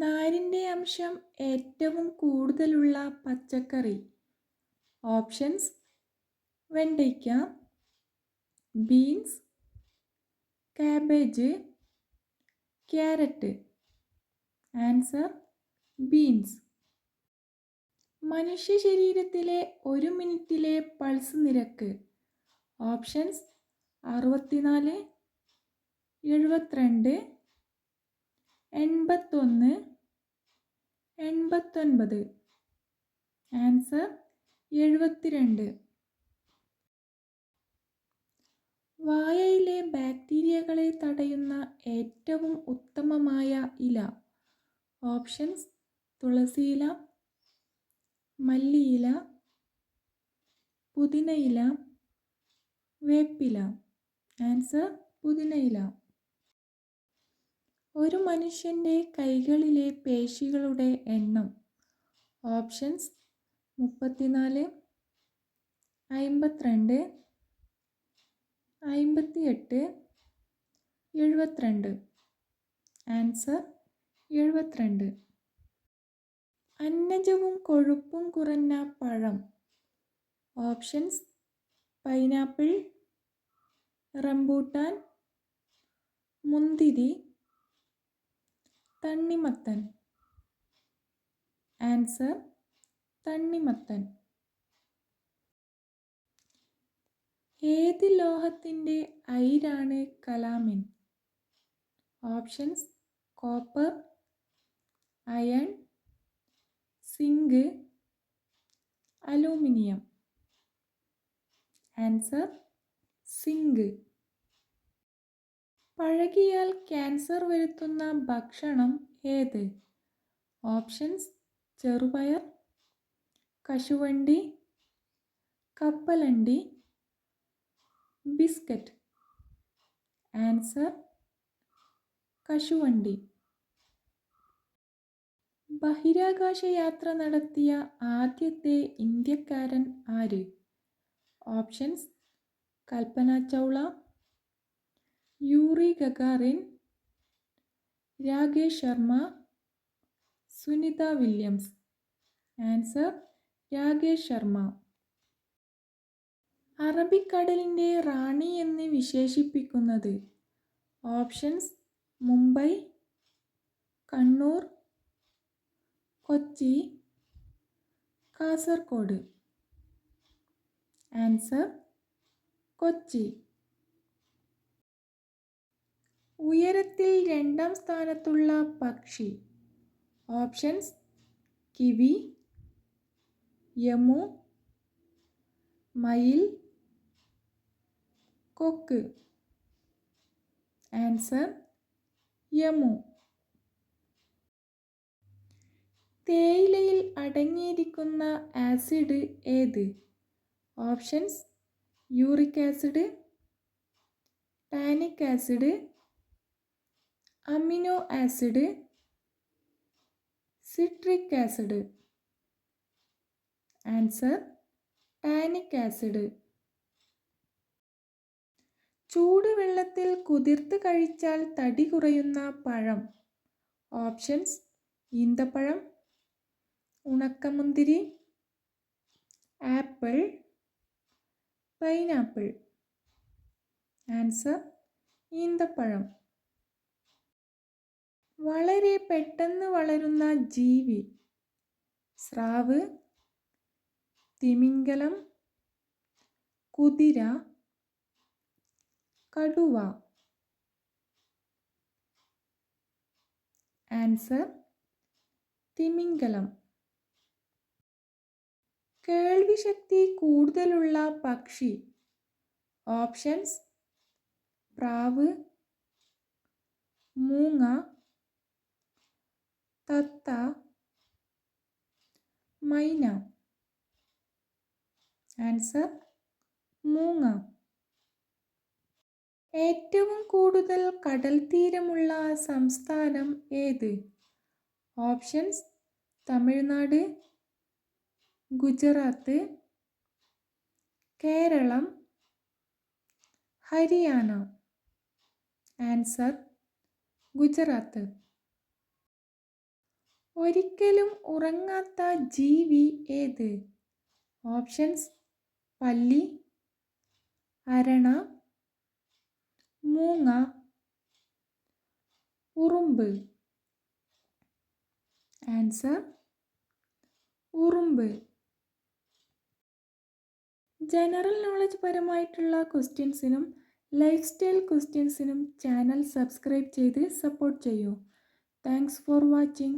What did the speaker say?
നാരിൻ്റെ അംശം ഏറ്റവും കൂടുതലുള്ള പച്ചക്കറി. ഓപ്ഷൻസ്: വെണ്ടയ്ക്ക, beans, cabbage, carrot. Answer: beans. മനുഷ്യ ശരീരത്തിലെ ഒരു മിനിറ്റിലെ പൾസ് നിരക്ക്. ഓപ്ഷൻസ്: 64, 72, 81, 89. ആൻസർ: 72. വായയിലെ ബാക്ടീരിയകളെ തടയുന്ന ഏറ്റവും ഉത്തമമായ ഇല. ഓപ്ഷൻസ്: തുളസിയില, മല്ലിയില, പുതിനയില, വേപ്പില. ആൻസർ: പുതിനയില. ഒരു മനുഷ്യൻ്റെ കൈകളിലെ പേശികളുടെ എണ്ണം. ഓപ്ഷൻസ്: 34, 52, 58, 72. ആൻസർ: 72. അന്നജവും കൊഴുപ്പും കുറഞ്ഞ പഴം. ഓപ്ഷൻസ്: പൈനാപ്പിൾ, റംബൂട്ടാൻ, മുന്തിരി, തണ്ണിമത്തൻ. ആൻസർ: തണ്ണിമത്തൻ. ഏത് ലോഹത്തിൻ്റെ അയിരാണ് calamine? Options: copper, iron, zinc, aluminium. Answer: zinc. പഴകിയാൽ ക്യാൻസർ വരുത്തുന്ന ഭക്ഷണം ഏത്? ഓപ്ഷൻസ്: ചെറുപയർ, കശുവണ്ടി, കപ്പലണ്ടി, ബിസ്ക്കറ്റ്. ആൻസർ: കശുവണ്ടി. ബഹിരാകാശ യാത്ര നടത്തിയ ആദ്യത്തെ ഇന്ത്യക്കാരൻ ആര്? Options: Kalpana Chawla, Yuri Gagarin, Rakesh Sharma, Sunita Williams. Answer: Rakesh Sharma. അറബിക്കടലിൻ്റെ റാണി എന്ന് വിശേഷിപ്പിക്കുന്നത്. ഓപ്ഷൻസ്: മുംബൈ, കണ്ണൂർ, കൊച്ചി, കാസർഗോഡ്. ആൻസർ: കൊച്ചി. ഉയരത്തിൽ രണ്ടാം സ്ഥാനത്തുള്ള പക്ഷി. ഓപ്ഷൻസ്: കിവി, യമു, മയിൽ, കൊക്ക്. ആൻസർ: യമു. തേയിലയിൽ അടങ്ങിയിരിക്കുന്ന ആസിഡ് ഏത്? Options: uric acid, tannic acid, amino acid, citric acid. Answer: tannic acid. ചൂടുവെള്ളത്തിൽ കുതിർത്ത് കഴിച്ചാൽ തടി കുറയുന്ന പഴം. ഓപ്ഷൻസ്: ഈന്തപ്പഴം, ഉണക്കമുന്തിരി, ആപ്പിൾ, പൈനാപ്പിൾ. ആൻസർ: ഈന്തപ്പഴം. വളരെ പെട്ടെന്ന് വളരുന്ന ജീവി. സ്രാവ്, തിമിംഗലം, കുതിര, കടുവ. ആൻസർ: തിമിംഗലം. കേൾവിശക്തി കൂടുതലുള്ള പക്ഷി. ഓപ്ഷൻസ്: പ്രാവ്, മൂങ്ങ, തത്ത, മൈന. ആൻസർ: മൂങ്ങ. ഏറ്റവും കൂടുതൽ കടൽ തീരമുള്ള സംസ്ഥാനം ഏത്? ഓപ്ഷൻസ്: തമിഴ്നാട്, ഗുജറാത്ത്, കേരളം, ഹരിയാന. ആൻസർ: ഗുജറാത്ത്. ഒരിക്കലും ഉറങ്ങാത്ത ജീവി ഏത്? ഓപ്ഷൻസ്: പല്ലി, അരണ, മൂങ്ങ, ഉറുമ്പ്. ആൻസർ: ഉറുമ്പ്. ജനറൽ നോളജ് പരമായിട്ടുള്ള ക്വസ്റ്റ്യൻസിനും ലൈഫ് സ്റ്റൈൽ ക്വസ്റ്റ്യൻസിനും ചാനൽ സബ്സ്ക്രൈബ് ചെയ്ത് സപ്പോർട്ട് ചെയ്യൂ. Thanks for watching.